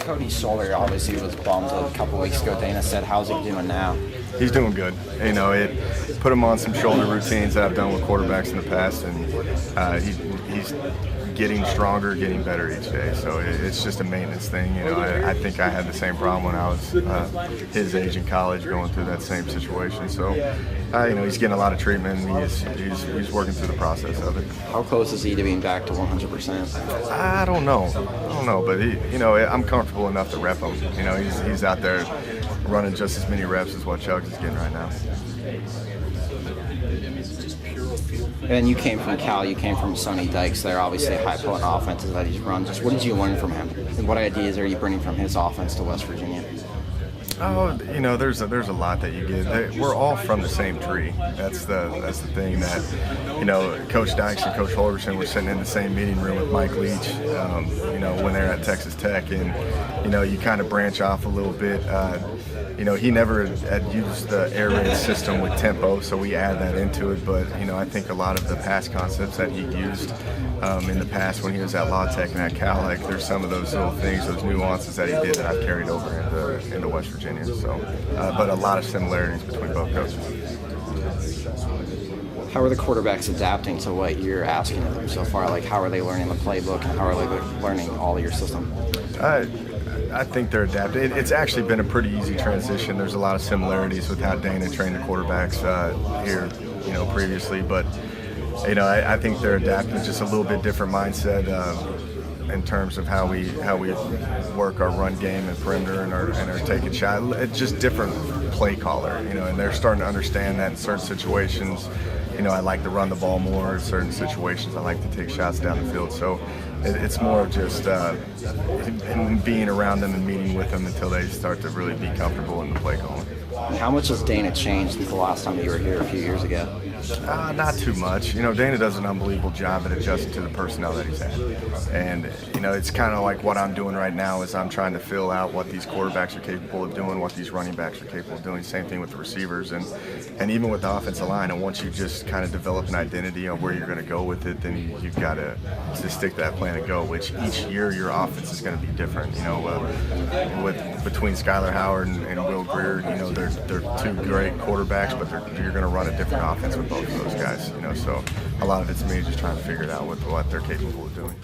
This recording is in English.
Cody's shoulder obviously was bummed a couple weeks ago. Dana said, how's he doing now? He's doing good. You know, it put him on some shoulder routines that I've done with quarterbacks in the past, and he's getting stronger, getting better each day. So it's just a maintenance thing. You know, I think I had the same problem when I was his age in college, going through that same situation. So, you know, he's getting a lot of treatment. And he's working through the process of it. How close is he to being back to 100%? I don't know, but you know, I'm comfortable enough to rep him. You know, he's out there running just as many reps as what Chugs is getting right now. And you came from Cal, you came from Sonny Dykes. They're obviously high-potent offenses that he's run. Just what did you learn from him? And what ideas are you bringing from his offense to West Virginia? Oh, you know, there's a lot that you get. We're all from the same tree. That's the thing that, you know, Coach Dykes and Coach Holgorsen were sitting in the same meeting room with Mike Leach, you know, when they're at Texas Tech, and you know, you kind of branch off a little bit. You know, he never had used the air raid system with tempo, so we add that into it. But, you know, I think a lot of the pass concepts that he used in the past when he was at La Tech and at Cal, like, there's some of those little things, those nuances that he did that I've carried over into West Virginia. So, but a lot of similarities between both coaches. How are the quarterbacks adapting to what you're asking of them so far? Like, how are they learning the playbook, and how are they learning all of your system? I think they're adapting. It's actually been a pretty easy transition. There's a lot of similarities with how Dana trained the quarterbacks here, you know, previously. But, you know, I think they're adapting. Just a little bit different mindset in terms of how we work our run game and perimeter and our taking shot. It's just different play caller, you know, and they're starting to understand that in certain situations. You know, I like to run the ball more. In certain situations, I like to take shots down the field. So it's more just being around them and meeting with them until they start to really be comfortable in the play calling. How much has Dana changed since the last time you were here a few years ago? Not too much. You know, Dana does an unbelievable job at adjusting to the personnel that he's had. And, you know, it's kind of like what I'm doing right now is I'm trying to fill out what these quarterbacks are capable of doing, what these running backs are capable of doing. Same thing with the receivers and even with the offensive line. And once you just kind of develop an identity on where you're going to go with it, then you've got to stick to that plan and go, which each year your offense is going to be different. You know, between Skylar Howard and Will Greer, you know, they're two great quarterbacks, but you're going to run a different offense with both of those guys, you know, so a lot of it's me just trying to figure it out with what they're capable of doing.